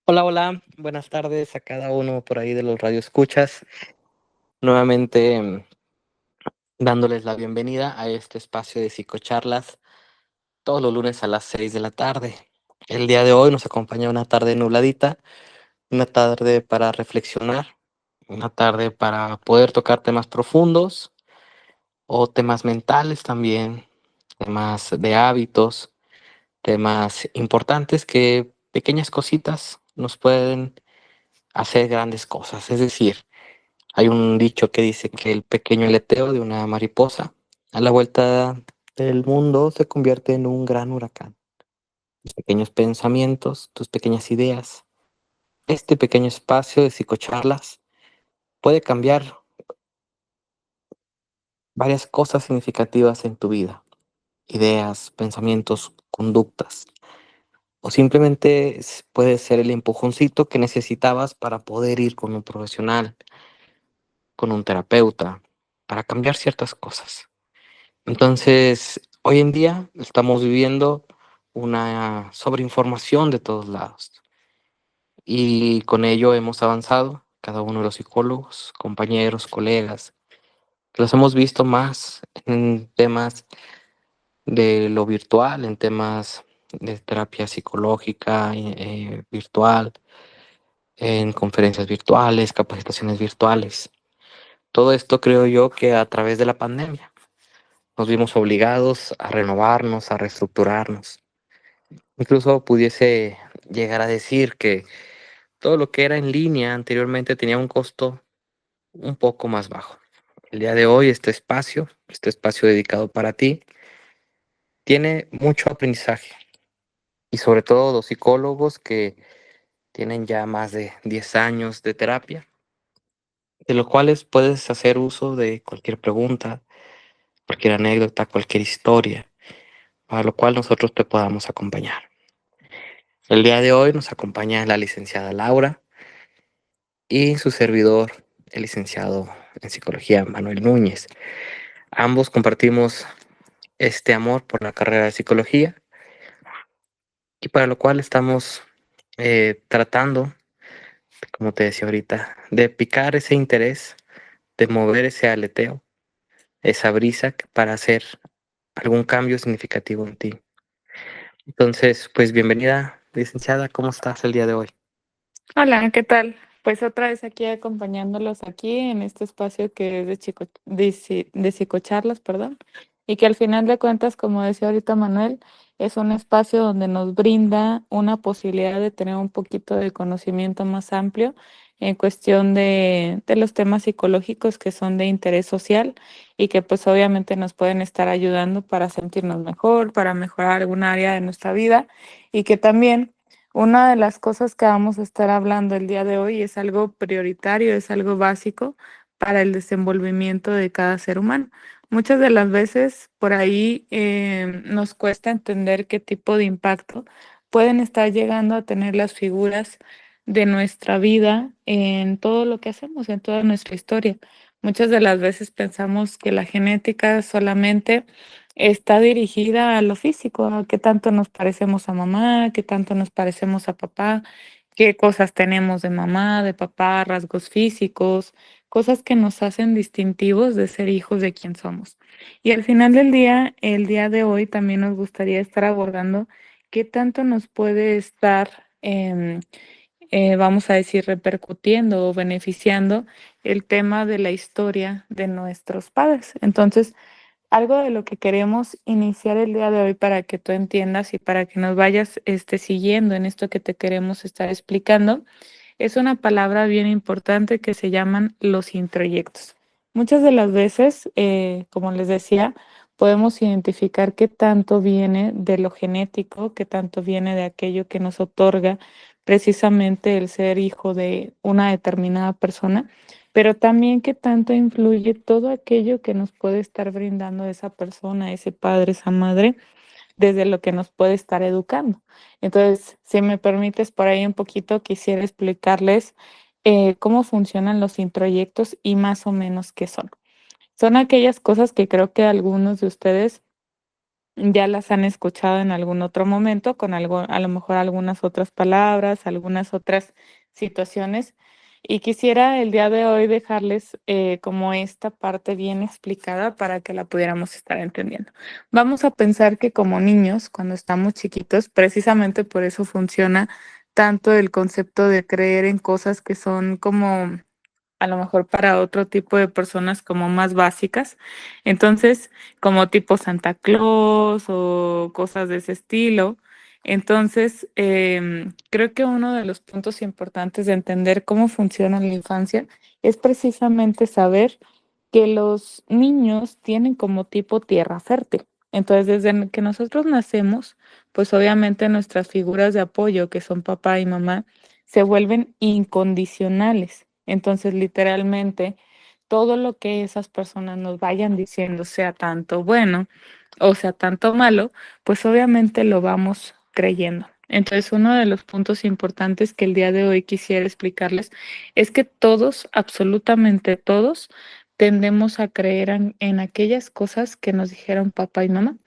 Hola, hola, buenas tardes a cada uno por ahí de los radioescuchas. Nuevamente dándoles la bienvenida a este espacio de psicocharlas todos los lunes a las 6 de la tarde. El día de hoy nos acompaña una tarde nubladita, una tarde para reflexionar, una tarde para poder tocar temas profundos o temas mentales también, temas de hábitos, temas importantes que pequeñas cositas nos pueden hacer grandes cosas. Es decir, hay un dicho que dice que el pequeño aleteo de una mariposa a la vuelta del mundo se convierte en un gran huracán. Tus pequeños pensamientos, tus pequeñas ideas, este pequeño espacio de psicocharlas puede cambiar varias cosas significativas en tu vida. Ideas, pensamientos, conductas. O simplemente puede ser el empujoncito que necesitabas para poder ir con un profesional, con un terapeuta, para cambiar ciertas cosas. Entonces, hoy en día estamos viviendo una sobreinformación de todos lados y con ello hemos avanzado, cada uno de los psicólogos, compañeros, colegas, que los hemos visto más en temas de lo virtual, en temas de terapia psicológica virtual, en conferencias virtuales, capacitaciones virtuales. Todo esto creo yo que a través de la pandemia nos vimos obligados a renovarnos, a reestructurarnos. Incluso pudiese llegar a decir que todo lo que era en línea anteriormente tenía un costo un poco más bajo. El día de hoy, este espacio dedicado para ti, tiene mucho aprendizaje y sobre todo los psicólogos que tienen ya más de 10 años de terapia, de los cuales puedes hacer uso de cualquier pregunta, cualquier anécdota, cualquier historia, para lo cual nosotros te podamos acompañar. El día de hoy nos acompaña la licenciada Laura y su servidor, el licenciado en psicología Manuel Núñez. Ambos compartimos este amor por la carrera de psicología y para lo cual estamos tratando, como te decía ahorita, de picar ese interés, de mover ese aleteo, esa brisa para hacer algún cambio significativo en ti. Entonces, pues bienvenida, licenciada, ¿cómo estás el día de hoy? Hola, ¿qué tal? Pues otra vez aquí acompañándolos aquí en este espacio que es de psicocharlas, perdón, y que al final de cuentas, como decía ahorita Manuel, es un espacio donde nos brinda una posibilidad de tener un poquito de conocimiento más amplio en cuestión de los temas psicológicos que son de interés social y que pues obviamente nos pueden estar ayudando para sentirnos mejor, para mejorar alguna área de nuestra vida y que también una de las cosas que vamos a estar hablando el día de hoy es algo prioritario, es algo básico para el desenvolvimiento de cada ser humano. Muchas de las veces por ahí nos cuesta entender qué tipo de impacto pueden estar llegando a tener las figuras de nuestra vida en todo lo que hacemos, en toda nuestra historia. Muchas de las veces pensamos que la genética solamente está dirigida a lo físico, a qué tanto nos parecemos a mamá, qué tanto nos parecemos a papá, qué cosas tenemos de mamá, de papá, rasgos físicos, cosas que nos hacen distintivos de ser hijos de quien somos. Y al final del día, el día de hoy también nos gustaría estar abordando qué tanto nos puede estar, vamos a decir, repercutiendo o beneficiando el tema de la historia de nuestros padres. Entonces, algo de lo que queremos iniciar el día de hoy para que tú entiendas y para que nos vayas siguiendo en esto que te queremos estar explicando, es una palabra bien importante que se llaman los introyectos. Muchas de las veces, como les decía, podemos identificar qué tanto viene de lo genético, qué tanto viene de aquello que nos otorga precisamente el ser hijo de una determinada persona, pero también qué tanto influye todo aquello que nos puede estar brindando esa persona, ese padre, esa madre, desde lo que nos puede estar educando. Entonces, si me permites por ahí un poquito, quisiera explicarles cómo funcionan los introyectos y más o menos qué son. Son aquellas cosas que creo que algunos de ustedes ya las han escuchado en algún otro momento con algo, a lo mejor algunas otras palabras, algunas otras situaciones. Y quisiera el día de hoy dejarles como esta parte bien explicada para que la pudiéramos estar entendiendo. Vamos a pensar que como niños, cuando estamos chiquitos, precisamente por eso funciona tanto el concepto de creer en cosas que son como a lo mejor para otro tipo de personas como más básicas. Entonces, como tipo Santa Claus o cosas de ese estilo. Entonces, creo que uno de los puntos importantes de entender cómo funciona la infancia es precisamente saber que los niños tienen como tipo tierra fértil. Entonces, desde que nosotros nacemos, pues obviamente nuestras figuras de apoyo, que son papá y mamá, se vuelven incondicionales. Entonces, literalmente, todo lo que esas personas nos vayan diciendo, sea tanto bueno o sea tanto malo, pues obviamente lo vamos creyendo. Entonces, uno de los puntos importantes que el día de hoy quisiera explicarles es que todos, absolutamente todos, tendemos a creer en aquellas cosas que nos dijeron papá y mamá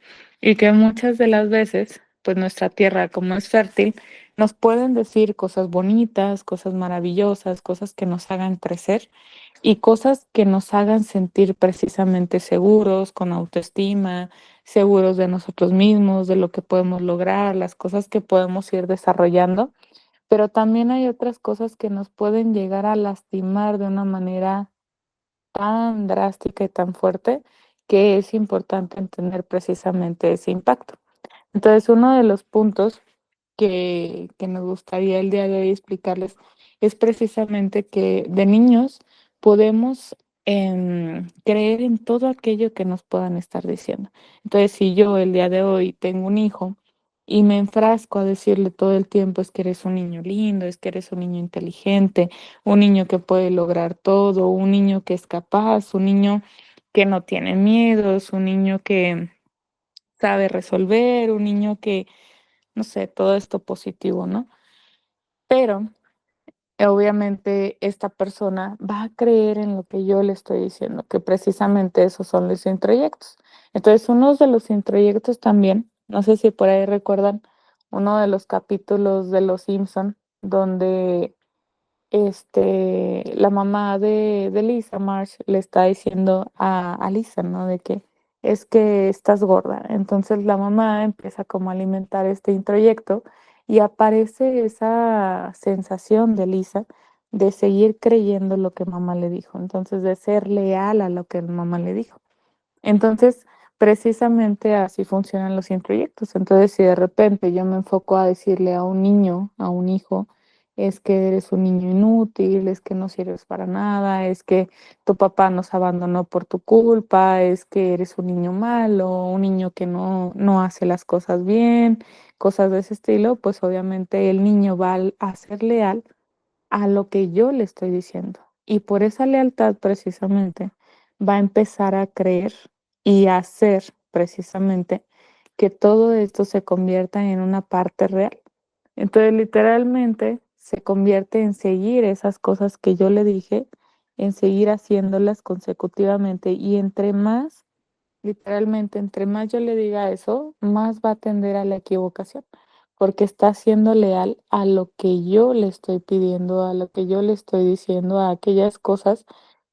y que muchas de las veces, pues nuestra tierra, como es fértil, nos pueden decir cosas bonitas, cosas maravillosas, cosas que nos hagan crecer y cosas que nos hagan sentir precisamente seguros, con autoestima, seguros de nosotros mismos, de lo que podemos lograr, las cosas que podemos ir desarrollando. Pero también hay otras cosas que nos pueden llegar a lastimar de una manera tan drástica y tan fuerte que es importante entender precisamente ese impacto. Entonces, uno de los puntos que nos gustaría el día de hoy explicarles es precisamente que de niños podemos creer en todo aquello que nos puedan estar diciendo. Entonces, si yo el día de hoy tengo un hijo y me enfrasco a decirle todo el tiempo es que eres un niño lindo, es que eres un niño inteligente, un niño que puede lograr todo, un niño que es capaz, un niño que no tiene miedos, un niño que sabe resolver, un niño que, no sé, todo esto positivo, ¿no? Pero obviamente esta persona va a creer en lo que yo le estoy diciendo, que precisamente esos son los introyectos. Entonces, uno de los introyectos también, no sé si por ahí recuerdan uno de los capítulos de Los Simpson, donde la mamá de Lisa, Marge, le está diciendo a Lisa, ¿no? De que es que estás gorda. Entonces la mamá empieza como a alimentar este introyecto y aparece esa sensación de Lisa de seguir creyendo lo que mamá le dijo. Entonces de ser leal a lo que mamá le dijo. Entonces, precisamente así funcionan los introyectos. Entonces, si de repente yo me enfoco a decirle a un niño, a un hijo, es que eres un niño inútil, es que no sirves para nada, es que tu papá nos abandonó por tu culpa, es que eres un niño malo, un niño que no hace las cosas bien, cosas de ese estilo, pues obviamente el niño va a ser leal a lo que yo le estoy diciendo. Y por esa lealtad precisamente va a empezar a creer y a hacer precisamente que todo esto se convierta en una parte real. Entonces, literalmente se convierte en seguir esas cosas que yo le dije, en seguir haciéndolas consecutivamente. Y entre más, literalmente, entre más yo le diga eso, más va a tender a la equivocación, porque está siendo leal a lo que yo le estoy pidiendo, a lo que yo le estoy diciendo, a aquellas cosas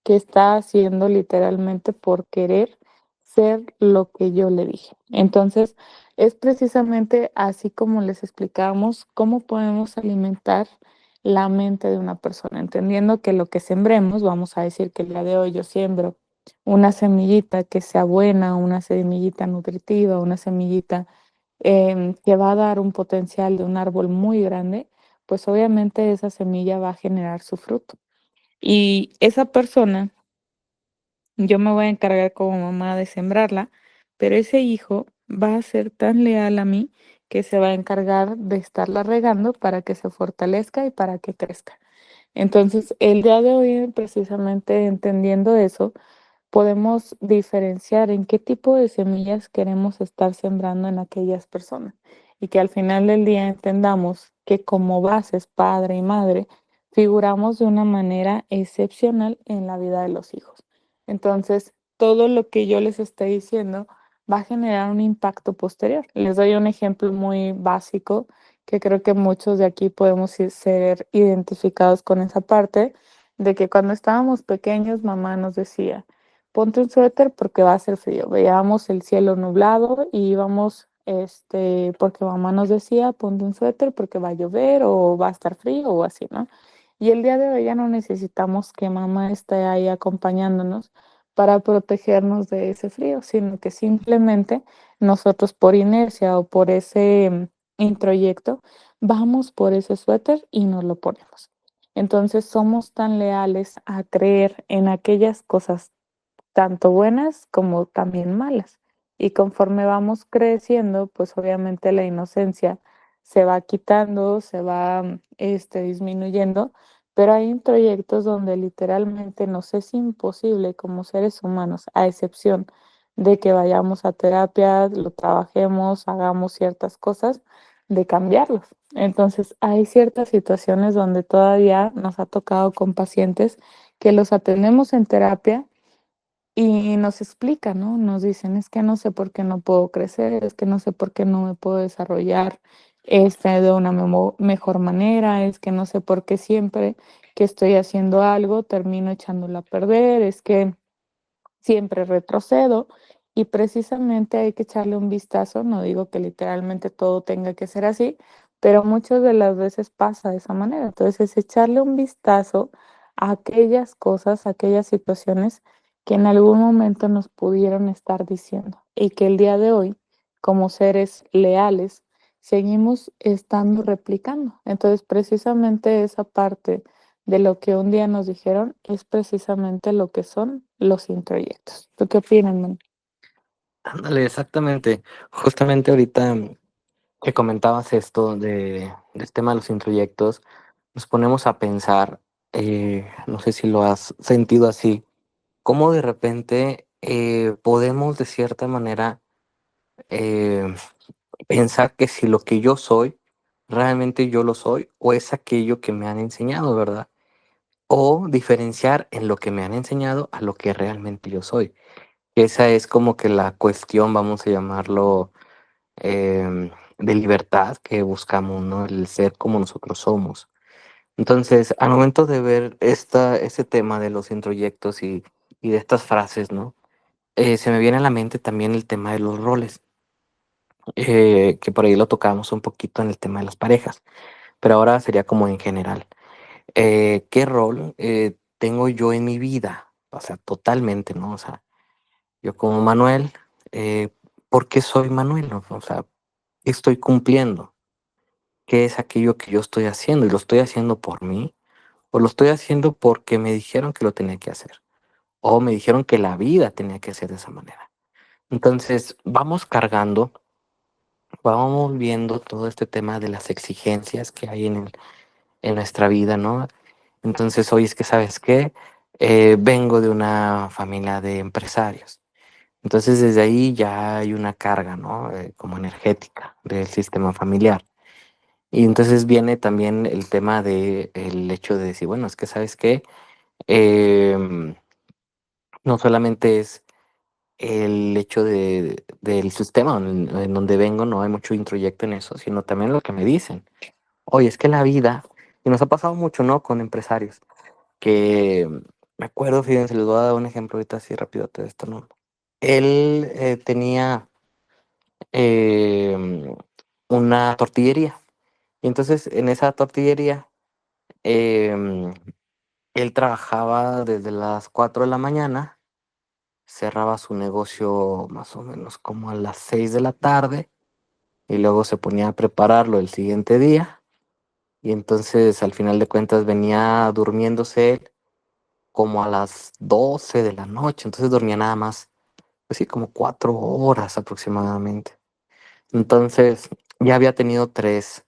que está haciendo literalmente por querer ser lo que yo le dije. Entonces, es precisamente así como les explicamos cómo podemos alimentar la mente de una persona, entendiendo que lo que sembremos, vamos a decir que el día de hoy yo siembro una semillita que sea buena, una semillita nutritiva, una semillita que va a dar un potencial de un árbol muy grande, pues obviamente esa semilla va a generar su fruto. Y esa persona, yo me voy a encargar como mamá de sembrarla, pero ese hijo va a ser tan leal a mí que se va a encargar de estarla regando para que se fortalezca y para que crezca. Entonces, el día de hoy, precisamente entendiendo eso, podemos diferenciar en qué tipo de semillas queremos estar sembrando en aquellas personas y que al final del día entendamos que como bases padre y madre figuramos de una manera excepcional en la vida de los hijos. Entonces, todo lo que yo les estoy diciendo va a generar un impacto posterior. Les doy un ejemplo muy básico que creo que muchos de aquí podemos ser identificados con esa parte de que cuando estábamos pequeños mamá nos decía, ponte un suéter porque va a hacer frío. Veíamos el cielo nublado y íbamos, porque mamá nos decía, ponte un suéter porque va a llover o va a estar frío o así, ¿no? Y el día de hoy ya no necesitamos que mamá esté ahí acompañándonos para protegernos de ese frío, sino que simplemente nosotros por inercia o por ese introyecto vamos por ese suéter y nos lo ponemos. Entonces somos tan leales a creer en aquellas cosas tanto buenas como también malas. Y conforme vamos creciendo, pues obviamente la inocencia se va quitando, se va disminuyendo, pero hay introyectos donde literalmente nos es imposible como seres humanos, a excepción de que vayamos a terapia, lo trabajemos, hagamos ciertas cosas, de cambiarlos. Entonces, hay ciertas situaciones donde todavía nos ha tocado con pacientes que los atendemos en terapia y nos explican, ¿no? Nos dicen, es que no sé por qué no puedo crecer, es que no sé por qué no me puedo desarrollar de una mejor manera, es que no sé por qué siempre que estoy haciendo algo termino echándolo a perder, es que siempre retrocedo y precisamente hay que echarle un vistazo, no digo que literalmente todo tenga que ser así, pero muchas de las veces pasa de esa manera. Entonces, echarle un vistazo a aquellas cosas, a aquellas situaciones que en algún momento nos pudieron estar diciendo y que el día de hoy, como seres leales, seguimos estando replicando. Entonces, precisamente esa parte de lo que un día nos dijeron es precisamente lo que son los introyectos. ¿Tú qué opinas, man? Ándale, exactamente. Justamente ahorita que comentabas esto del tema de los introyectos, nos ponemos a pensar, no sé si lo has sentido así, cómo de repente podemos de cierta manera eh, pensar que si lo que yo soy, realmente yo lo soy, o es aquello que me han enseñado, ¿verdad? O diferenciar en lo que me han enseñado a lo que realmente yo soy. Esa es como que la cuestión, vamos a llamarlo, de libertad que buscamos, ¿no? El ser como nosotros somos. Entonces, al momento de ver ese tema de los introyectos y de estas frases, ¿no? Se me viene a la mente también el tema de los roles, que por ahí lo tocamos un poquito en el tema de las parejas, pero ahora sería como en general. ¿Qué rol tengo yo en mi vida? O sea, totalmente, ¿no? O sea, yo como Manuel, eh, ¿por qué soy Manuel? ¿No? O sea, ¿qué estoy cumpliendo? ¿Qué es aquello que yo estoy haciendo? ¿Y lo estoy haciendo por mí? ¿O lo estoy haciendo porque me dijeron que lo tenía que hacer? ¿O me dijeron que la vida tenía que ser de esa manera? Entonces, vamos cargando, vamos viendo todo este tema de las exigencias que hay en nuestra vida, ¿no? Entonces, oye, es que, ¿sabes qué? Vengo de una familia de empresarios. Entonces, desde ahí ya hay una carga, ¿no? Como energética del sistema familiar. Y entonces viene también el tema de el hecho de decir, bueno, es que, ¿sabes qué? Em, no solamente es el hecho del sistema en donde vengo, no hay mucho introyecto en eso, sino también lo que me dicen. Oye, es que la vida, y nos ha pasado mucho, ¿no? Con empresarios, que me acuerdo, fíjense, les voy a dar un ejemplo ahorita así rápido de esto, ¿no? Él tenía em, una tortillería, y entonces en esa tortillería, em, él trabajaba desde las 4 de la mañana, cerraba su negocio más o menos como a las 6 de la tarde y luego se ponía a prepararlo el siguiente día y entonces al final de cuentas venía durmiéndose él como a las 12 de la noche, entonces dormía nada más, pues sí, como 4 horas aproximadamente. Entonces ya había tenido tres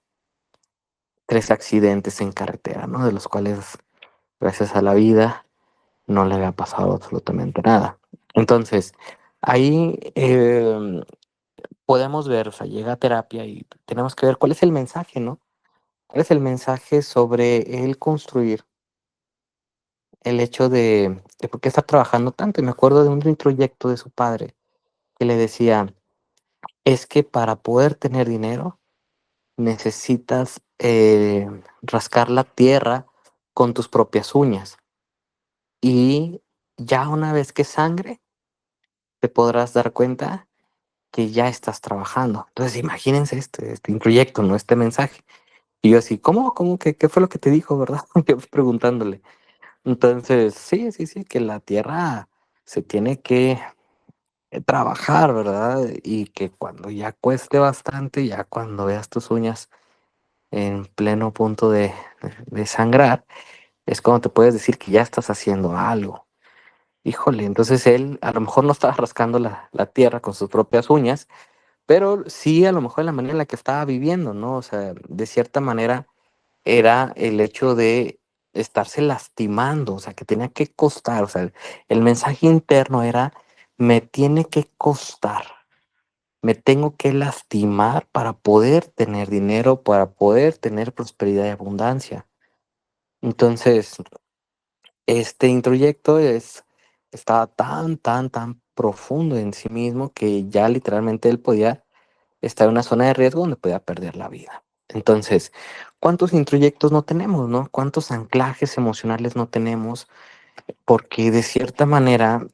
accidentes en carretera, ¿no? De los cuales, gracias a la vida, no le había pasado absolutamente nada. Entonces, ahí podemos ver, o sea, llega a terapia y tenemos que ver cuál es el mensaje, ¿no? ¿Cuál es el mensaje sobre el construir el hecho de por qué estar trabajando tanto? Y me acuerdo de un introyecto de su padre que le decía, es que para poder tener dinero necesitas rascar la tierra con tus propias uñas y ya una vez que sangre, te podrás dar cuenta que ya estás trabajando. Entonces, imagínense este proyecto, ¿no? Este mensaje. Y yo así, ¿cómo? ¿Cómo? ¿Qué fue lo que te dijo, verdad? Yo preguntándole. Entonces, sí, sí, sí, que la tierra se tiene que trabajar, ¿verdad? Y que cuando ya cueste bastante, ya cuando veas tus uñas en pleno punto de sangrar, es cuando te puedes decir que ya estás haciendo algo. Híjole, entonces él a lo mejor no estaba rascando la tierra con sus propias uñas, pero sí a lo mejor la manera en la que estaba viviendo, ¿no? O sea, de cierta manera era el hecho de estarse lastimando, o sea, que tenía que costar, o sea, el mensaje interno era, me tiene que costar, me tengo que lastimar para poder tener dinero, para poder tener prosperidad y abundancia. Entonces, este introyecto estaba tan profundo en sí mismo que ya literalmente él podía estar en una zona de riesgo donde podía perder la vida. Entonces, ¿cuántos introyectos no tenemos, no? ¿Cuántos anclajes emocionales no tenemos? Porque de cierta manera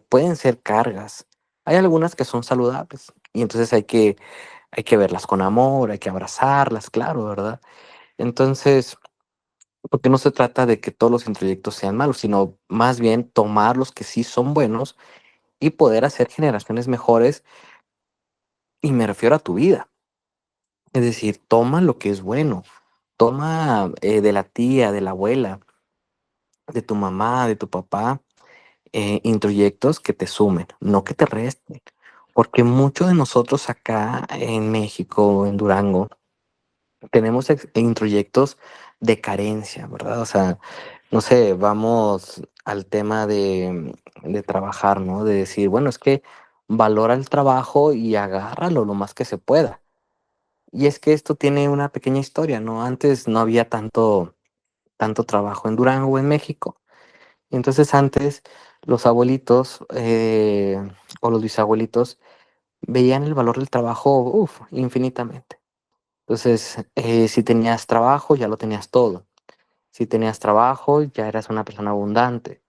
pueden ser cargas. Hay algunas que son saludables y entonces hay que verlas con amor, hay que abrazarlas, claro, ¿verdad? Entonces, porque no se trata de que todos los introyectos sean malos, sino más bien tomar los que sí son buenos y poder hacer generaciones mejores, y me refiero a tu vida. Es decir, toma lo que es bueno, toma de la tía, de la abuela, de tu mamá, de tu papá, introyectos que te sumen, no que te resten. Porque muchos de nosotros acá en México, en Durango, tenemos introyectos de carencia, ¿verdad? O sea, no sé, vamos al tema de trabajar, ¿no? De decir, bueno, es que valora el trabajo y agárralo lo más que se pueda. Y es que esto tiene una pequeña historia, ¿no? Antes no había tanto trabajo en Durango o en México. Y entonces antes los abuelitos o los bisabuelitos veían el valor del trabajo, uf, infinitamente. Entonces, si tenías trabajo, ya lo tenías todo. Si tenías trabajo, ya eras una persona abundante.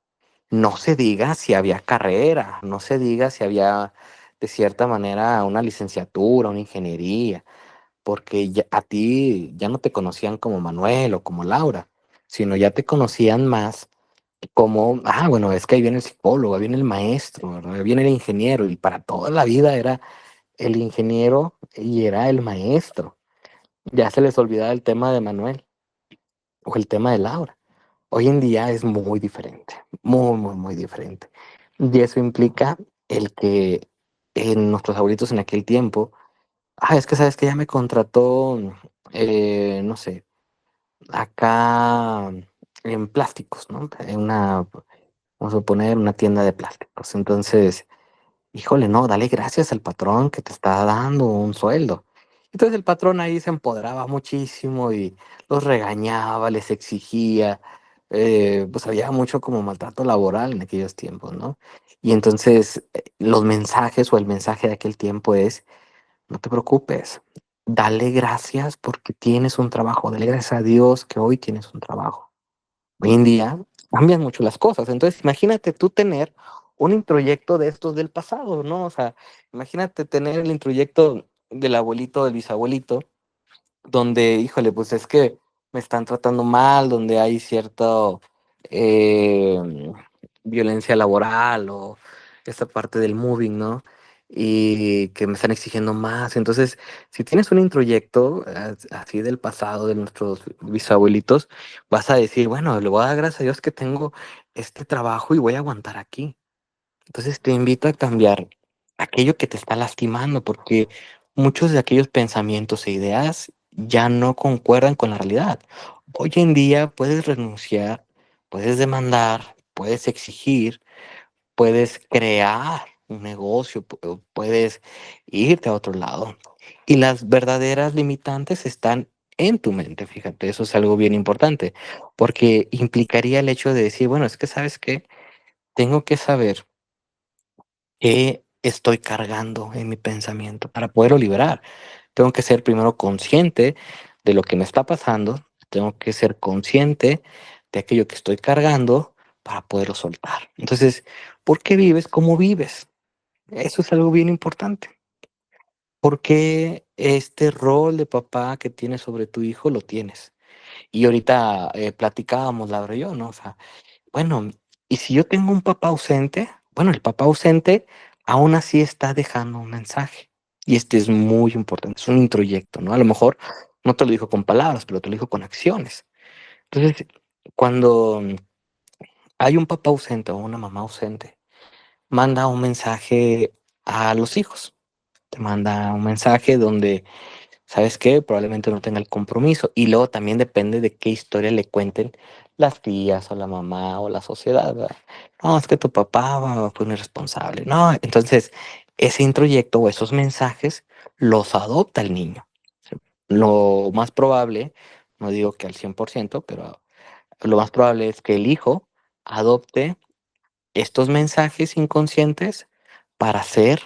No se diga si había carrera, no se diga si había, de cierta manera, una licenciatura, una ingeniería, porque a ti ya no te conocían como Manuel o como Laura, sino ya te conocían más como, bueno, es que ahí viene el psicólogo, ahí viene el maestro, ¿verdad? Ahí viene el ingeniero, y para toda la vida era el ingeniero y era el maestro. Ya se les olvidaba el tema de Manuel o el tema de Laura. Hoy en día es muy diferente, muy diferente. Y eso implica el que en nuestros abuelitos en aquel tiempo, es que sabes que ya me contrató, no sé, acá en plásticos, ¿no? Vamos a poner una tienda de plásticos. Entonces, híjole, no, dale gracias al patrón que te está dando un sueldo. Entonces el patrón ahí se empoderaba muchísimo y los regañaba, les exigía, pues había mucho como maltrato laboral en aquellos tiempos, ¿no? Y entonces los mensajes o el mensaje de aquel tiempo es, no te preocupes, dale gracias porque tienes un trabajo, dale gracias a Dios que hoy tienes un trabajo. Hoy en día cambian mucho las cosas. Entonces, imagínate tú tener un introyecto de estos del pasado, ¿no? O sea, imagínate tener el introyecto del abuelito, del bisabuelito, donde, híjole, pues es que me están tratando mal, donde hay cierta eh, violencia laboral o esta parte del moving, ¿no? Y que me están exigiendo más. Entonces, si tienes un introyecto así del pasado de nuestros bisabuelitos, vas a decir, bueno, le voy a dar gracias a Dios que tengo este trabajo y voy a aguantar aquí. Entonces te invito a cambiar aquello que te está lastimando, porque muchos de aquellos pensamientos e ideas ya no concuerdan con la realidad. Hoy en día puedes renunciar, puedes demandar, puedes exigir, puedes crear un negocio, puedes irte a otro lado. Y las verdaderas limitantes están en tu mente, fíjate, eso es algo bien importante, porque implicaría el hecho de decir, bueno, es que sabes que tengo que saber que estoy cargando en mi pensamiento para poderlo liberar. Tengo que ser primero consciente de lo que me está pasando, tengo que ser consciente de aquello que estoy cargando para poderlo soltar. Entonces, ¿por qué vives como vives? Eso es algo bien importante. ¿Por qué este rol de papá que tienes sobre tu hijo lo tienes? Y ahorita platicábamos, Laura y yo, ¿no? O sea, bueno, y si yo tengo un papá ausente, bueno, el papá ausente aún así está dejando un mensaje. Y este es muy importante, es un introyecto, ¿no? A lo mejor no te lo dijo con palabras, pero te lo dijo con acciones. Entonces, cuando hay un papá ausente o una mamá ausente, manda un mensaje a los hijos. Te manda un mensaje donde, ¿sabes qué? Probablemente no tenga el compromiso. Y luego también depende de qué historia le cuenten las tías o la mamá o la sociedad, ¿verdad? No, es que tu papá fue un irresponsable. No, entonces ese introyecto o esos mensajes los adopta el niño. Lo más probable, no digo que al 100%, pero lo más probable es que el hijo adopte estos mensajes inconscientes para ser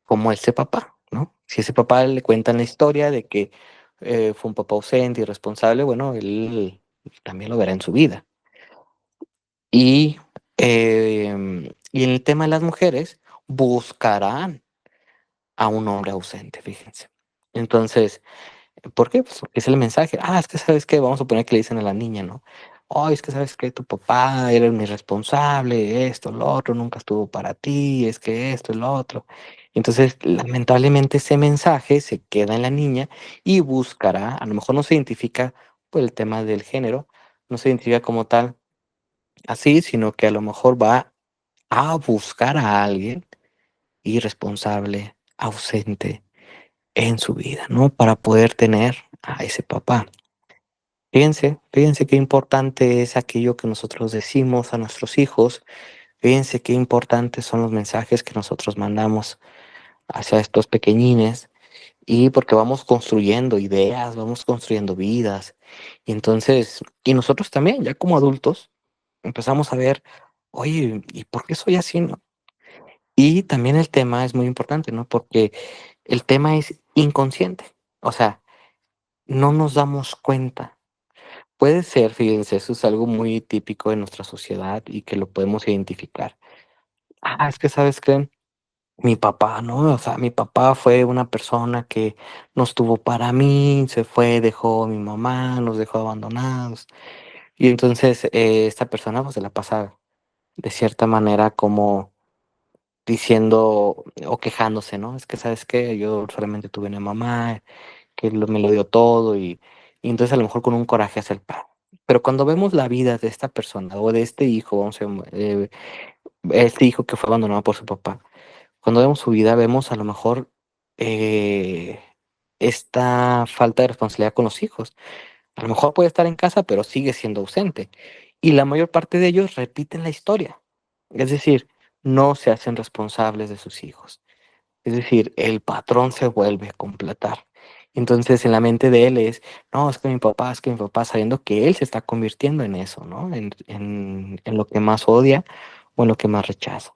como ese papá, ¿no? Si ese papá le cuentan la historia de que fue un papá ausente, irresponsable, bueno, él también lo verá en su vida. Y, y en el tema de las mujeres, buscarán a un hombre ausente, fíjense. Entonces, ¿por qué? Pues porque es el mensaje. Ah, es que sabes que vamos a poner que le dicen a la niña, ¿no? Oh, es que sabes que tu papá era un irresponsable, esto, lo otro, nunca estuvo para ti, es que esto, lo otro. Entonces, lamentablemente ese mensaje se queda en la niña y buscará, a lo mejor no se identifica por el tema del género, no se identifica como tal así, sino que a lo mejor va a buscar a alguien irresponsable, ausente en su vida, ¿no? Para poder tener a ese papá. Fíjense qué importante es aquello que nosotros decimos a nuestros hijos. Fíjense qué importantes son los mensajes que nosotros mandamos hacia estos pequeñines y porque vamos construyendo ideas, vamos construyendo vidas. Y entonces, y nosotros también, ya como adultos, empezamos a ver, oye, ¿y por qué soy así, no? Y también el tema es muy importante, ¿no? Porque el tema es inconsciente. O sea, no nos damos cuenta. Puede ser, fíjense, eso es algo muy típico de nuestra sociedad y que lo podemos identificar. Ah, es que sabes que mi papá, ¿no? O sea, mi papá fue una persona que no estuvo para mí, se fue, dejó a mi mamá, nos dejó abandonados. Y entonces esta persona pues se la pasa de cierta manera como diciendo o quejándose, ¿no? Es que sabes que yo solamente tuve una mamá que me lo dio todo y entonces a lo mejor con un coraje hace el pan. Pero cuando vemos la vida de esta persona o de este hijo, vamos a, este hijo que fue abandonado por su papá, cuando vemos su vida vemos a lo mejor eh, esta falta de responsabilidad con los hijos. A lo mejor puede estar en casa, pero sigue siendo ausente. Y la mayor parte de ellos repiten la historia. Es decir, no se hacen responsables de sus hijos. Es decir, el patrón se vuelve a completar. Entonces, en la mente de él es, no, es que mi papá, sabiendo que él se está convirtiendo en eso, ¿no? En lo que más odia o en lo que más rechaza.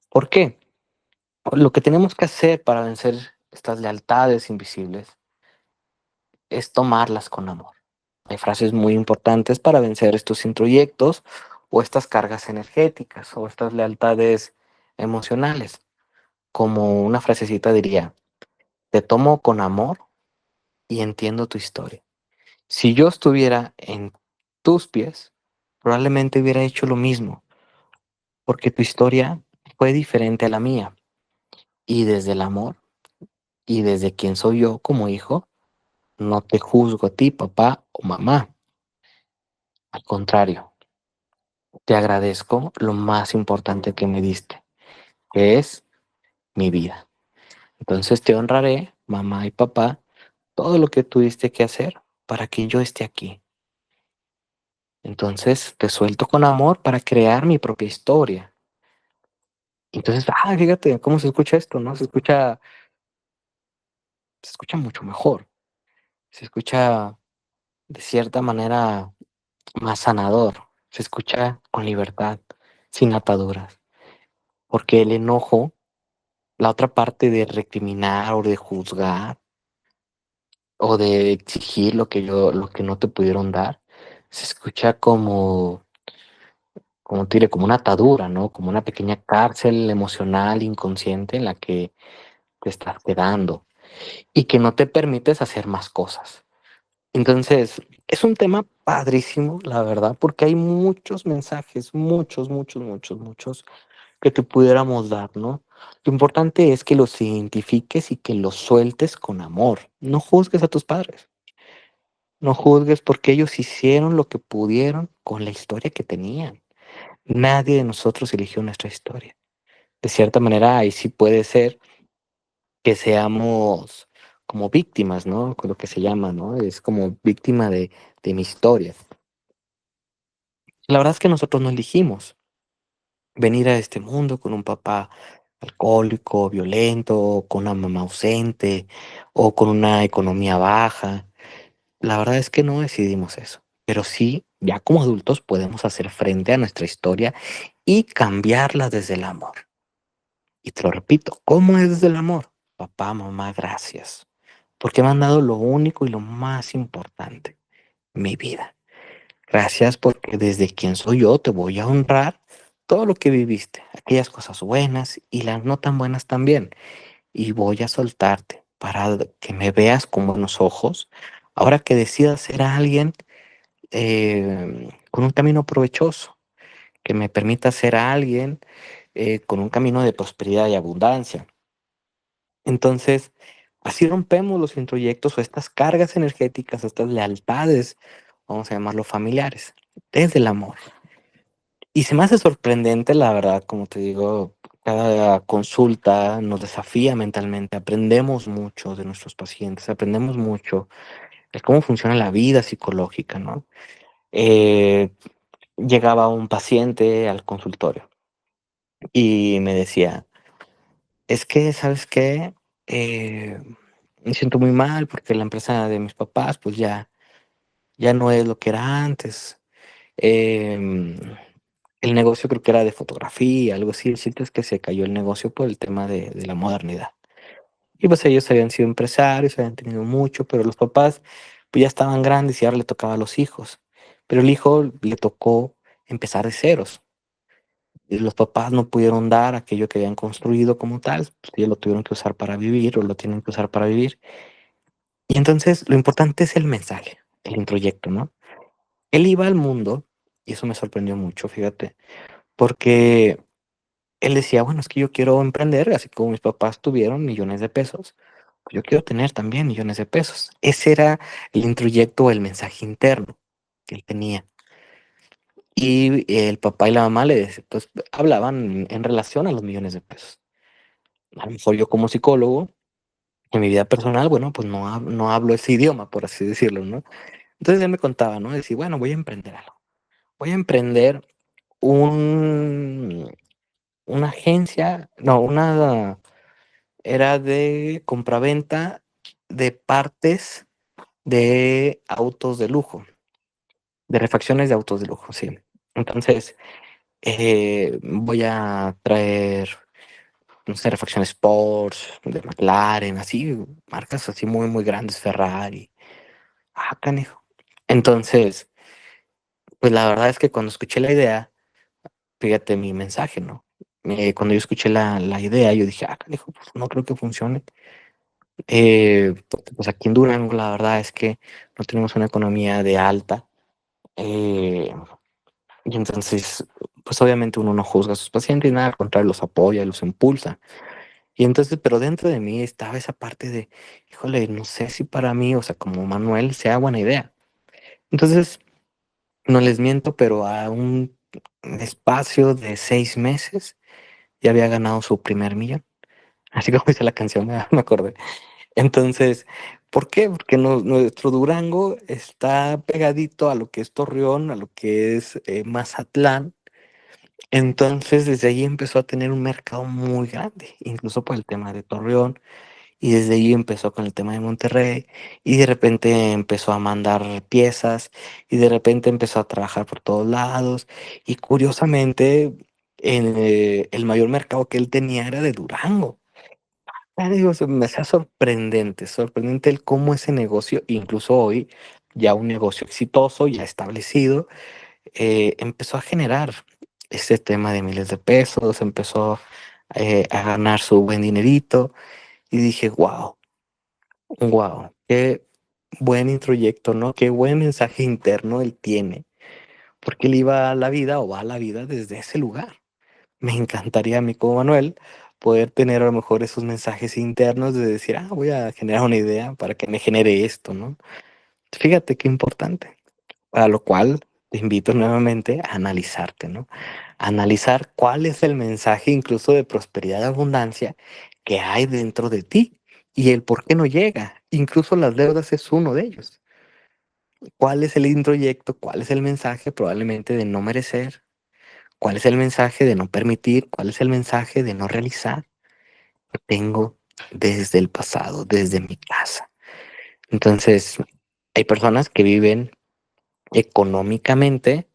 ¿Por qué? Lo que tenemos que hacer para vencer estas lealtades invisibles es tomarlas con amor. Hay frases muy importantes para vencer estos introyectos o estas cargas energéticas o estas lealtades emocionales. Como una frasecita diría, te tomo con amor y entiendo tu historia. Si yo estuviera en tus pies, probablemente hubiera hecho lo mismo, porque tu historia fue diferente a la mía. Y desde el amor y desde quien soy yo como hijo, no te juzgo a ti, papá o mamá. Al contrario, te agradezco lo más importante que me diste, que es mi vida. Entonces te honraré, mamá y papá, todo lo que tuviste que hacer para que yo esté aquí. Entonces te suelto con amor para crear mi propia historia. Entonces, fíjate cómo se escucha esto, ¿no? Se escucha mucho mejor. Se escucha de cierta manera más sanador. Se escucha con libertad, sin ataduras. Porque el enojo La otra parte de recriminar o de juzgar o de exigir lo que no te pudieron dar, se escucha como te diré, como una atadura, ¿no? Como una pequeña cárcel emocional, inconsciente en la que te estás quedando y que no te permites hacer más cosas. Entonces, es un tema padrísimo, la verdad, porque hay muchos mensajes, muchos que te pudiéramos dar, ¿no? Lo importante es que los identifiques y que los sueltes con amor. No juzgues a tus padres, no juzgues porque ellos hicieron lo que pudieron con la historia que tenían. Nadie de nosotros eligió nuestra historia. De cierta manera, ahí sí puede ser que seamos como víctimas, ¿no? Con lo que se llama, ¿no? Es como víctima de mi historia. La verdad es que nosotros no elegimos venir a este mundo con un papá alcohólico, violento, con una mamá ausente o con una economía baja. La verdad es que no decidimos eso, pero sí, ya como adultos podemos hacer frente a nuestra historia y cambiarla desde el amor. Y te lo repito, ¿cómo es desde el amor? Papá, mamá, gracias, porque me han dado lo único y lo más importante, mi vida. Gracias porque desde quien soy yo te voy a honrar todo lo que viviste, aquellas cosas buenas y las no tan buenas también. Y voy a soltarte para que me veas con buenos ojos. Ahora que decidas ser alguien con un camino provechoso, que me permita ser alguien con un camino de prosperidad y abundancia. Entonces, así rompemos los introyectos o estas cargas energéticas, estas lealtades, vamos a llamarlo familiares, desde el amor. Y se me hace sorprendente, la verdad, como te digo, cada consulta nos desafía mentalmente, aprendemos mucho de nuestros pacientes, aprendemos mucho de cómo funciona la vida psicológica, ¿no? Eh, Llegaba un paciente al consultorio y me decía, es que, ¿sabes qué? Eh, Me siento muy mal porque la empresa de mis papás, pues ya no es lo que era antes. Em, el negocio creo que era de fotografía, algo así. El chiste es que se cayó el negocio por el tema de la modernidad. Y pues ellos habían sido empresarios, habían tenido mucho, pero los papás pues ya estaban grandes y ahora le tocaba a los hijos. Pero el hijo le tocó empezar de ceros. Y los papás no pudieron dar aquello que habían construido como tal, pues ellos lo tuvieron que usar para vivir o lo tienen que usar para vivir. Y entonces lo importante es el mensaje, el introyecto, ¿no? Él iba al mundo, y eso me sorprendió mucho, fíjate, porque él decía, bueno, es que yo quiero emprender, así como mis papás tuvieron millones de pesos, pues yo quiero tener también millones de pesos. Ese era el introyecto, el mensaje interno que él tenía. Y el papá y la mamá pues, hablaban en relación a los millones de pesos. A lo mejor yo como psicólogo, en mi vida personal, bueno, pues no hablo ese idioma, por así decirlo, ¿no? Entonces él me contaba, ¿no? Decía, bueno, voy a emprender algo. Voy a emprender un, una agencia, no, era de compraventa de partes de autos de lujo, de refacciones de autos de lujo, sí. Entonces, voy a traer, no sé, refacciones Porsche, de McLaren, así, marcas así muy grandes, Ferrari. Ah, canijo. Entonces, pues la verdad es que cuando escuché la idea, fíjate mi mensaje, ¿no? Cuando yo escuché la idea, yo dije, ah, canijo, pues no creo que funcione. Porque, pues aquí en Durango la verdad es que no tenemos una economía de alta. eh, y entonces, pues obviamente uno no juzga a sus pacientes, nada, al contrario, los apoya, los impulsa. Y entonces, pero dentro de mí estaba esa parte de, híjole, no sé si para mí, o sea, como Manuel, sea buena idea. Entonces, no les miento, pero a un espacio de 6 meses ya había ganado su primer millón. Así como dice la canción, me acordé. Entonces, ¿por qué? Porque nuestro Durango está pegadito a lo que es Torreón, a lo que es Mazatlán. Entonces, desde ahí empezó a tener un mercado muy grande, incluso por el tema de Torreón. Y desde ahí empezó con el tema de Monterrey. Y de repente empezó a mandar piezas. Y de repente empezó a trabajar por todos lados. Y curiosamente, el mayor mercado que él tenía era de Durango. Digo, se me hacía sorprendente, sorprendente el cómo ese negocio, incluso hoy, ya un negocio exitoso, ya establecido, empezó a generar este tema de miles de pesos, empezó a ganar su buen dinerito y dije, wow, wow, qué buen introyecto, ¿no? Qué buen mensaje interno él tiene, porque él iba a la vida o va a la vida desde ese lugar. Me encantaría a mí como Manuel poder tener a lo mejor esos mensajes internos de decir, voy a generar una idea para que me genere esto, ¿no? Fíjate qué importante. Para lo cual te invito nuevamente a analizarte, ¿no? A analizar cuál es el mensaje incluso de prosperidad y abundancia que hay dentro de ti y el por qué no llega. Incluso las deudas es uno de ellos. ¿Cuál es el introyecto? ¿Cuál es el mensaje probablemente de no merecer? ¿Cuál es el mensaje de no permitir? ¿Cuál es el mensaje de no realizar? Que tengo desde el pasado, desde mi casa. Entonces, hay personas que viven económicamente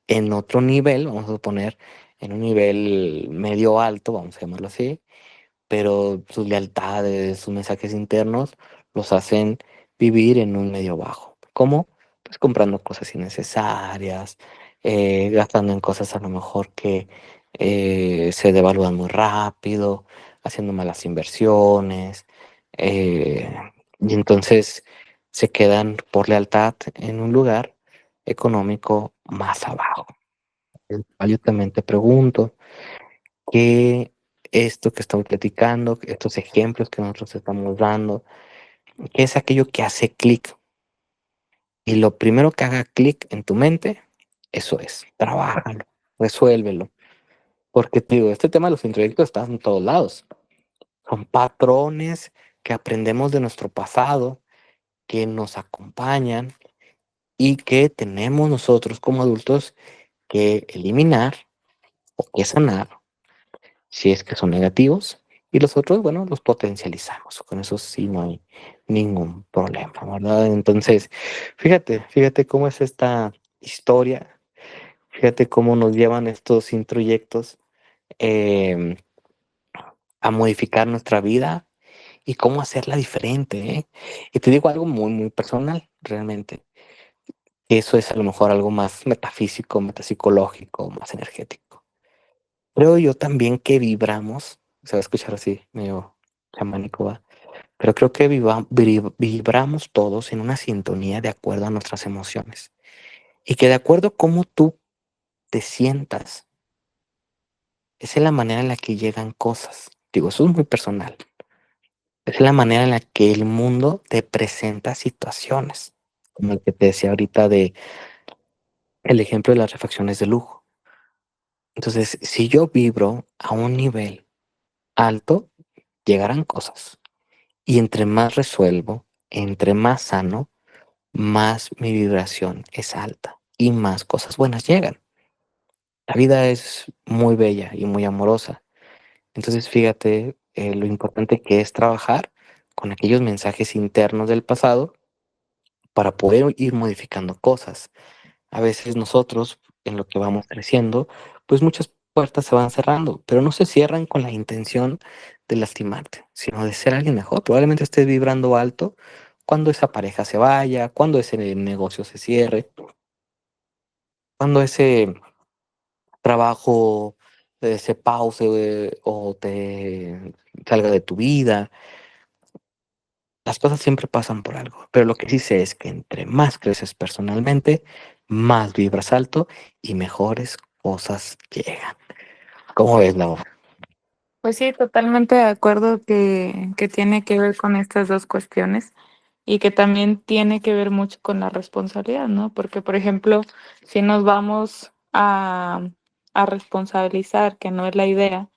en otro nivel, vamos a poner en un nivel medio alto, vamos a llamarlo así, pero sus lealtades, sus mensajes internos los hacen vivir en un medio bajo. ¿Cómo? Pues comprando cosas innecesarias, gastando en cosas a lo mejor que se devalúan muy rápido, haciendo malas inversiones, eh, y entonces se quedan por lealtad en un lugar económico más abajo. Yo también te pregunto, que esto que estamos platicando, estos ejemplos que nosotros estamos dando, ¿qué es aquello que hace clic? Y lo primero que haga clic en tu mente, eso es, trabájalo, resuélvelo. Porque te digo, este tema de los introyectos está en todos lados. Son patrones que aprendemos de nuestro pasado, que nos acompañan y que tenemos nosotros como adultos que eliminar o que sanar si es que son negativos, y los otros, bueno, los potencializamos. Con eso sí no hay ningún problema, ¿verdad? Entonces, fíjate cómo es esta historia, fíjate cómo nos llevan estos introyectos eh, a modificar nuestra vida y cómo hacerla diferente, ¿eh? Y te digo algo muy, muy personal, realmente. Eso es a lo mejor algo más metafísico, metapsicológico, más energético. Creo yo también que vibramos, se va a escuchar así, medio chamánico, ¿va? Pero creo que vibramos todos en una sintonía de acuerdo a nuestras emociones. Y que de acuerdo a cómo tú te sientas, esa es la manera en la que llegan cosas. Digo, eso es muy personal. Es la manera en la que el mundo te presenta situaciones. Como el que te decía ahorita de el ejemplo de las refacciones de lujo. Entonces, si yo vibro a un nivel alto, llegarán cosas. Y entre más resuelvo, entre más sano, más mi vibración es alta y más cosas buenas llegan. La vida es muy bella y muy amorosa. Entonces, fíjate lo importante que es trabajar con aquellos mensajes internos del pasado para poder ir modificando cosas. A veces nosotros, en lo que vamos creciendo, pues muchas puertas se van cerrando, pero no se cierran con la intención de lastimarte, sino de ser alguien mejor. Probablemente estés vibrando alto cuando esa pareja se vaya, cuando ese negocio se cierre, cuando ese trabajo se pause o te salga de tu vida. Las cosas siempre pasan por algo, pero lo que sí sé es que entre más creces personalmente, más vibras alto y mejores cosas llegan. ¿Cómo ves, Lau? Pues sí, totalmente de acuerdo que tiene que ver con estas dos cuestiones y que también tiene que ver mucho con la responsabilidad, ¿no? Porque, por ejemplo, si nos vamos a responsabilizar, que no es la idea,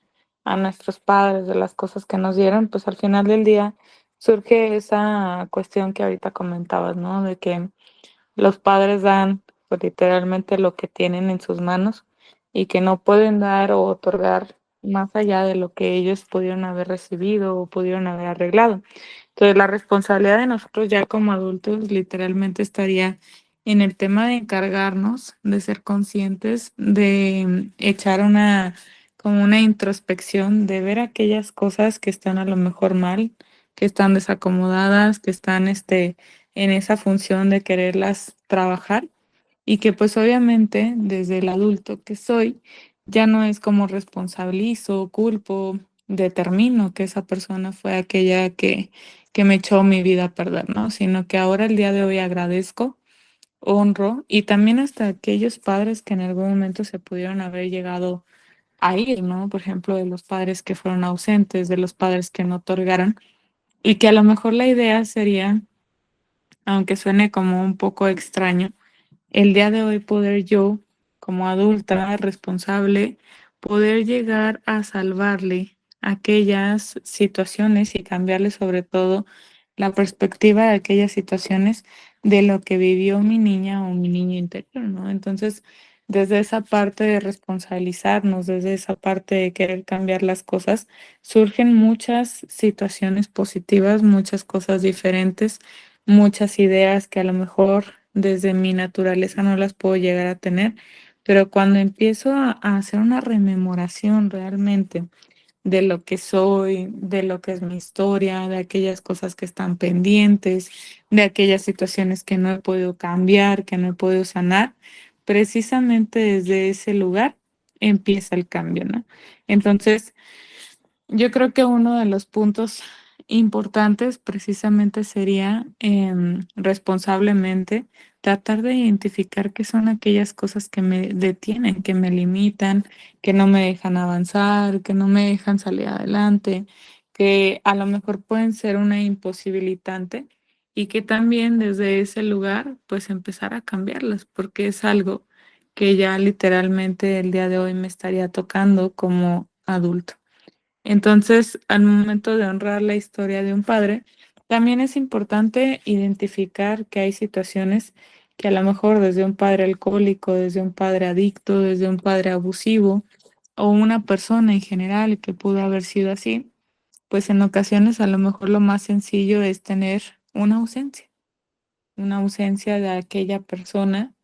a nuestros padres de las cosas que nos dieron, pues al final del día surge esa cuestión que ahorita comentabas, ¿no? De que los padres dan pues, literalmente lo que tienen en sus manos y que no pueden dar o otorgar más allá de lo que ellos pudieron haber recibido o pudieron haber arreglado. Entonces, la responsabilidad de nosotros ya como adultos literalmente estaría en el tema de encargarnos, de ser conscientes, de echar una como una introspección de ver aquellas cosas que están a lo mejor mal, que están desacomodadas, que están en esa función de quererlas trabajar y que pues obviamente desde el adulto que soy, ya no es como responsabilizo, culpo, determino que esa persona fue aquella que me echó mi vida a perder, ¿no? Sino que ahora el día de hoy agradezco, honro y también hasta aquellos padres que en algún momento se pudieron haber llegado a ir, ¿no? Por ejemplo, de los padres que fueron ausentes, de los padres que no otorgaron y que a lo mejor la idea sería, aunque suene como un poco extraño, el día de hoy poder yo, como adulta responsable, poder llegar a salvarle aquellas situaciones y cambiarle sobre todo la perspectiva de aquellas situaciones de lo que vivió mi niña o mi niño interior, ¿no? Entonces, desde esa parte de responsabilizarnos, desde esa parte de querer cambiar las cosas, surgen muchas situaciones positivas, muchas cosas diferentes, muchas ideas que a lo mejor desde mi naturaleza no las puedo llegar a tener, pero cuando empiezo a hacer una rememoración realmente de lo que soy, de lo que es mi historia, de aquellas cosas que están pendientes, de aquellas situaciones que no he podido cambiar, que no he podido sanar, precisamente desde ese lugar empieza el cambio, ¿no? Entonces, yo creo que uno de los puntos importantes precisamente sería responsablemente tratar de identificar qué son aquellas cosas que me detienen, que me limitan, que no me dejan avanzar, que no me dejan salir adelante, que a lo mejor pueden ser una imposibilitante y que también desde ese lugar pues empezar a cambiarlas porque es algo que ya literalmente el día de hoy me estaría tocando como adulto. Entonces, al momento de honrar la historia de un padre, también es importante identificar que hay situaciones que a lo mejor desde un padre alcohólico, desde un padre adicto, desde un padre abusivo o una persona en general que pudo haber sido así, pues en ocasiones a lo mejor lo más sencillo es tener una ausencia de aquella persona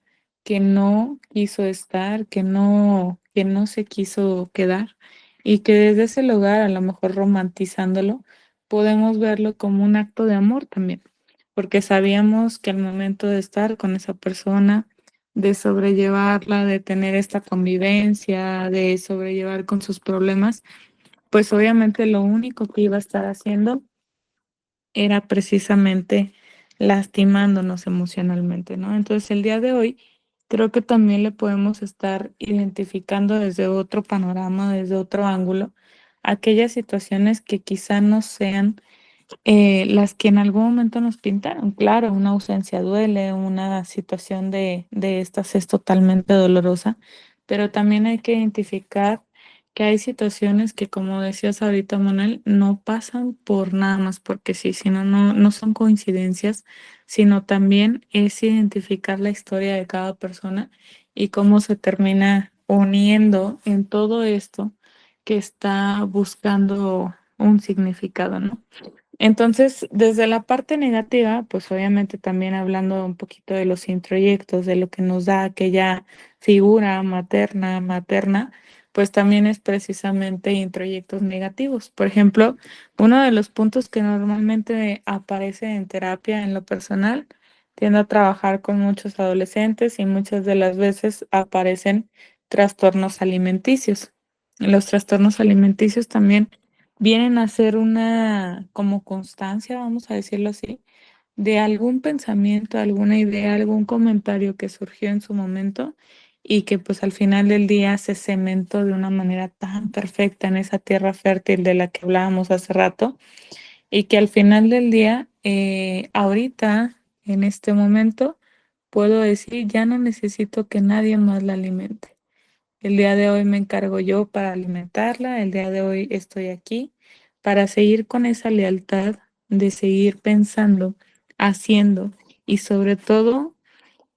que no quiso estar, que no se quiso quedar y que desde ese lugar, a lo mejor romantizándolo, podemos verlo como un acto de amor también, porque sabíamos que al momento de estar con esa persona, de sobrellevarla, de tener esta convivencia, de sobrellevar con sus problemas, pues obviamente lo único que iba a estar haciendo era precisamente lastimándonos emocionalmente, ¿no? Entonces, el día de hoy creo que también le podemos estar identificando desde otro panorama, desde otro ángulo, aquellas situaciones que quizá no sean las que en algún momento nos pintaron. Claro, una ausencia duele, una situación de estas es totalmente dolorosa, pero también hay que identificar que hay situaciones que, como decías ahorita, Manuel, no pasan por nada más porque sí, sino no son coincidencias, sino también es identificar la historia de cada persona y cómo se termina uniendo en todo esto que está buscando un significado, ¿no? Entonces, desde la parte negativa, pues obviamente también hablando un poquito de los introyectos, de lo que nos da aquella figura materna, pues también es precisamente introyectos negativos. Por ejemplo, uno de los puntos que normalmente aparece en terapia en lo personal, tiendo a trabajar con muchos adolescentes y muchas de las veces aparecen trastornos alimenticios. Los trastornos alimenticios también vienen a ser una como constancia, vamos a decirlo así, de algún pensamiento, alguna idea, algún comentario que surgió en su momento y que pues al final del día se cementó de una manera tan perfecta en esa tierra fértil de la que hablábamos hace rato y que al final del día, ahorita, en este momento, puedo decir, ya no necesito que nadie más la alimente. El día de hoy me encargo yo para alimentarla, el día de hoy estoy aquí para seguir con esa lealtad de seguir pensando, haciendo y sobre todo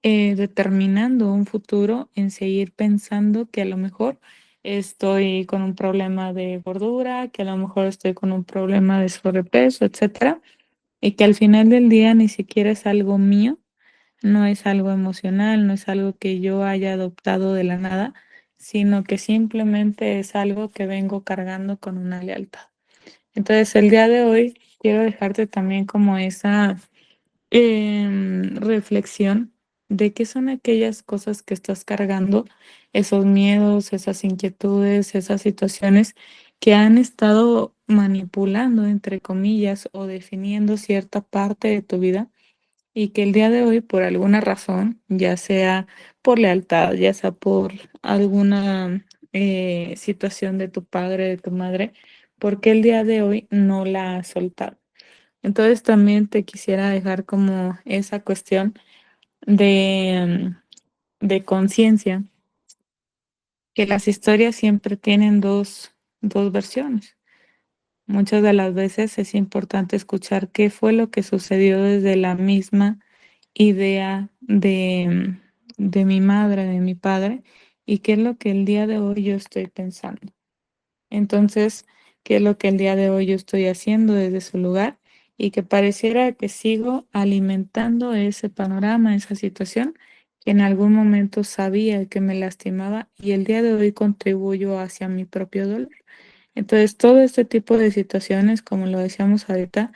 determinando un futuro en seguir pensando que a lo mejor estoy con un problema de gordura, que a lo mejor estoy con un problema de sobrepeso, etcétera, y que al final del día ni siquiera es algo mío, no es algo emocional, no es algo que yo haya adoptado de la nada, sino que simplemente es algo que vengo cargando con una lealtad. Entonces, el día de hoy quiero dejarte también como esa reflexión de qué son aquellas cosas que estás cargando, esos miedos, esas inquietudes, esas situaciones que han estado manipulando, entre comillas, o definiendo cierta parte de tu vida y que el día de hoy, por alguna razón, ya sea por lealtad, ya sea por alguna situación de tu padre, de tu madre, porque el día de hoy no la has soltado. Entonces también te quisiera dejar como esa cuestión de conciencia, que las historias siempre tienen dos versiones. Muchas de las veces es importante escuchar qué fue lo que sucedió desde la misma idea de mi madre, de mi padre, y qué es lo que el día de hoy yo estoy pensando. Entonces, ¿qué es lo que el día de hoy yo estoy haciendo desde su lugar? Y que pareciera que sigo alimentando ese panorama, esa situación que en algún momento sabía que me lastimaba y el día de hoy contribuyo hacia mi propio dolor. Entonces, todo este tipo de situaciones, como lo decíamos ahorita,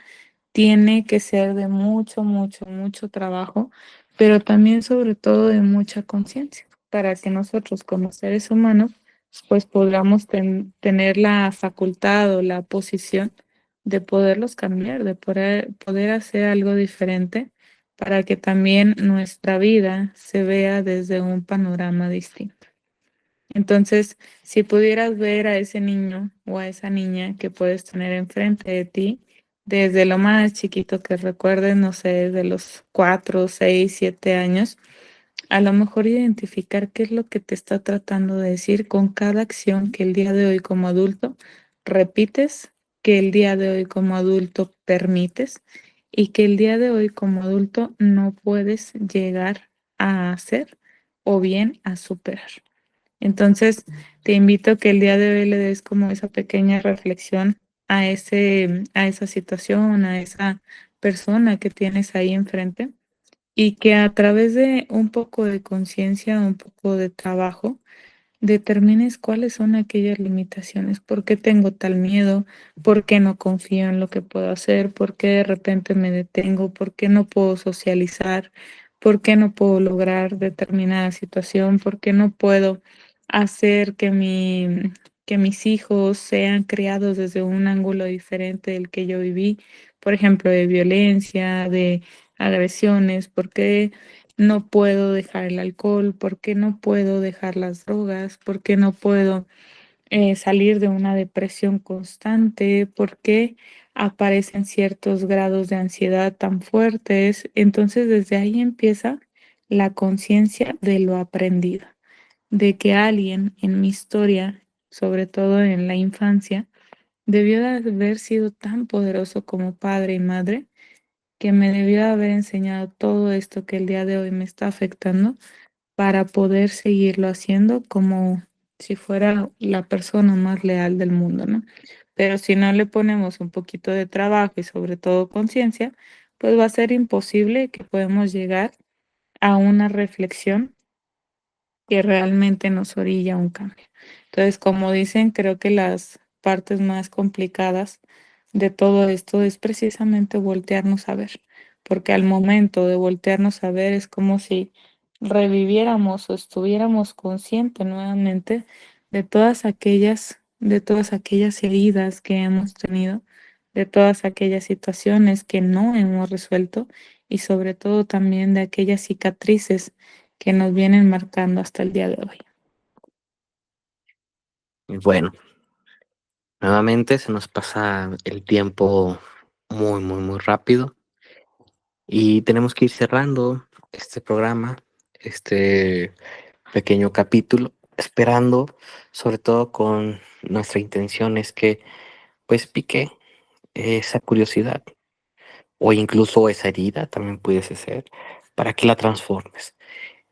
tiene que ser de mucho, mucho, mucho trabajo, pero también sobre todo de mucha conciencia, para que nosotros como seres humanos, pues podamos tener la facultad o la posición de poderlos cambiar, de poder hacer algo diferente para que también nuestra vida se vea desde un panorama distinto. Entonces, si pudieras ver a ese niño o a esa niña que puedes tener enfrente de ti, desde lo más chiquito que recuerdes, no sé, desde los 4, 6, 7 años, a lo mejor identificar qué es lo que te está tratando de decir con cada acción que el día de hoy como adulto repites, que el día de hoy como adulto permites y que el día de hoy como adulto no puedes llegar a hacer o bien a superar. Entonces, te invito a que el día de hoy le des como esa pequeña reflexión a esa situación, a esa persona que tienes ahí enfrente y que a través de un poco de conciencia, un poco de trabajo, determines cuáles son aquellas limitaciones, por qué tengo tal miedo, por qué no confío en lo que puedo hacer, por qué de repente me detengo, por qué no puedo socializar, por qué no puedo lograr determinada situación, por qué no puedo hacer que mis hijos sean criados desde un ángulo diferente del que yo viví, por ejemplo, de violencia, de agresiones, por qué no puedo dejar el alcohol, por qué no puedo dejar las drogas, por qué no puedo salir de una depresión constante, por qué aparecen ciertos grados de ansiedad tan fuertes. Entonces, desde ahí empieza la conciencia de lo aprendido, de que alguien en mi historia, sobre todo en la infancia, debió de haber sido tan poderoso como padre y madre que me debió de haber enseñado todo esto que el día de hoy me está afectando para poder seguirlo haciendo como si fuera la persona más leal del mundo, ¿no? Pero si no le ponemos un poquito de trabajo y sobre todo conciencia, pues va a ser imposible que podamos llegar a una reflexión que realmente nos orilla a un cambio. Entonces, como dicen, creo que las partes más complicadas de todo esto es precisamente voltearnos a ver, porque al momento de voltearnos a ver es como si reviviéramos o estuviéramos conscientes nuevamente de todas aquellas heridas que hemos tenido, de todas aquellas situaciones que no hemos resuelto y sobre todo también de aquellas cicatrices que nos vienen marcando hasta el día de hoy. Y bueno, nuevamente se nos pasa el tiempo muy, muy, muy rápido y tenemos que ir cerrando este programa, este pequeño capítulo, esperando, sobre todo con nuestra intención es que pues pique esa curiosidad o incluso esa herida también pudiese ser para que la transformes.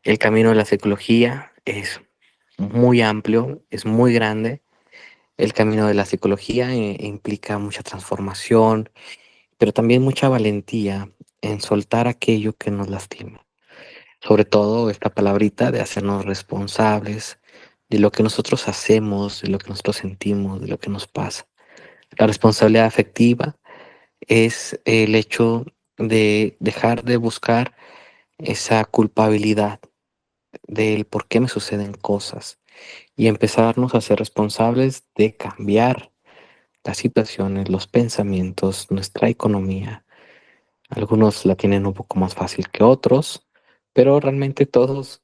El camino de la psicología es muy amplio, es muy grande. El camino de la psicología implica mucha transformación, pero también mucha valentía en soltar aquello que nos lastima. Sobre todo esta palabrita de hacernos responsables de lo que nosotros hacemos, de lo que nosotros sentimos, de lo que nos pasa. La responsabilidad afectiva es el hecho de dejar de buscar esa culpabilidad del por qué me suceden cosas y empezarnos a ser responsables de cambiar las situaciones, los pensamientos, nuestra economía. Algunos la tienen un poco más fácil que otros, pero realmente todos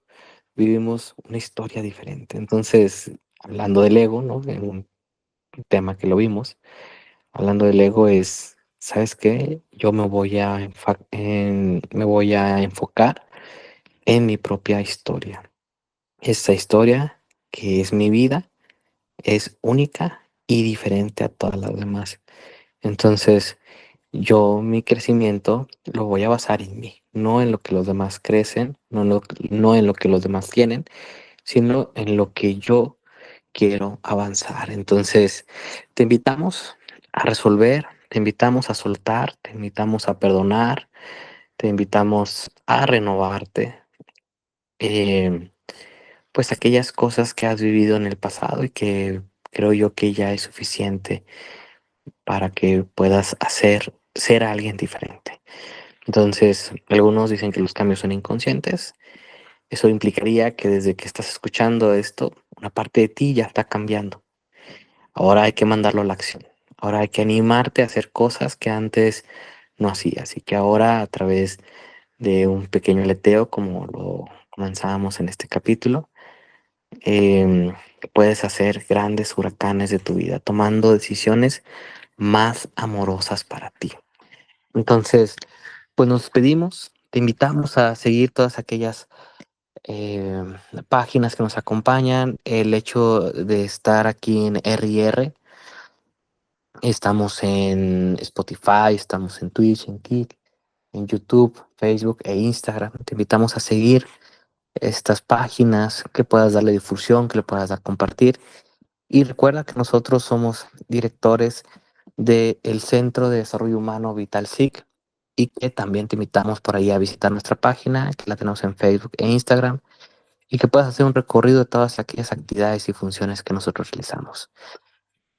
vivimos una historia diferente. Entonces, hablando del ego, ¿no? En un tema que lo vimos, hablando del ego es, ¿sabes qué? Yo me voy a enfocar en mi propia historia. Esta historia, que es mi vida, es única y diferente a todas las demás. Entonces, yo mi crecimiento lo voy a basar en mí, no en lo que los demás crecen, no en lo que los demás tienen, sino en lo que yo quiero avanzar. Entonces, te invitamos a resolver, te invitamos a soltar, te invitamos a perdonar, te invitamos a renovarte. em, pues aquellas cosas que has vivido en el pasado y que creo yo que ya es suficiente para que puedas ser alguien diferente. Entonces, algunos dicen que los cambios son inconscientes. Eso implicaría que desde que estás escuchando esto, una parte de ti ya está cambiando. Ahora hay que mandarlo a la acción. Ahora hay que animarte a hacer cosas que antes no hacías y que ahora a través de un pequeño leteo, como lo comenzábamos en este capítulo, em, puedes hacer grandes huracanes de tu vida, tomando decisiones más amorosas para ti. Entonces, pues nos despedimos. Te invitamos a seguir todas aquellas eh, páginas que nos acompañan. El hecho de estar aquí en R&R. Estamos en Spotify, estamos en Twitch, en Kick, en YouTube, Facebook e Instagram. Te invitamos a seguir estas páginas, que puedas darle difusión, que le puedas dar compartir. Y recuerda que nosotros somos directores del Centro de Desarrollo Humano Vital SIC y que también te invitamos por ahí a visitar nuestra página, que la tenemos en Facebook e Instagram, y que puedas hacer un recorrido de todas aquellas actividades y funciones que nosotros realizamos.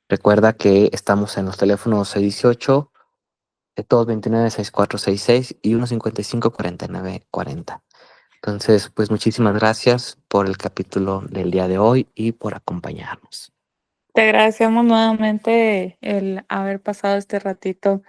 Recuerda que estamos en los teléfonos 618 de todos 29 6466 y 155 49 40. Entonces, pues muchísimas gracias por el capítulo del día de hoy y por acompañarnos. Te agradecemos nuevamente el haber pasado este ratito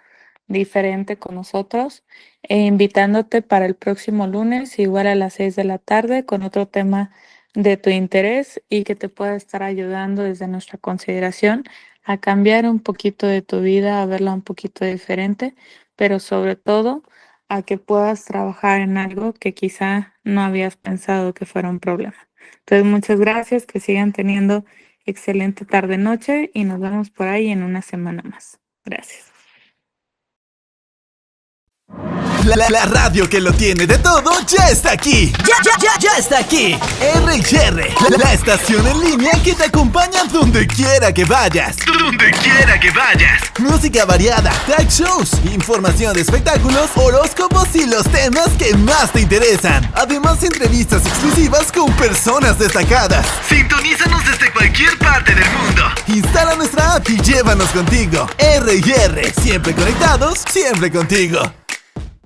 diferente con nosotros e invitándote para el próximo lunes, igual a las 6 de la tarde, con otro tema de tu interés y que te pueda estar ayudando desde nuestra consideración a cambiar un poquito de tu vida, a verla un poquito diferente, pero sobre todo a que puedas trabajar en algo que quizá no habías pensado que fuera un problema. Entonces, muchas gracias, que sigan teniendo excelente tarde-noche y nos vemos por ahí en una semana más. Gracias. La radio que lo tiene de todo ya está aquí. Ya está aquí. R&R, la estación en línea que te acompaña donde quiera que vayas. Donde quiera que vayas. Música variada, talk shows, información de espectáculos, horóscopos y los temas que más te interesan. Además, entrevistas exclusivas con personas destacadas. Sintonízanos desde cualquier parte del mundo. Instala nuestra app y llévanos contigo. R&R, siempre conectados, siempre contigo.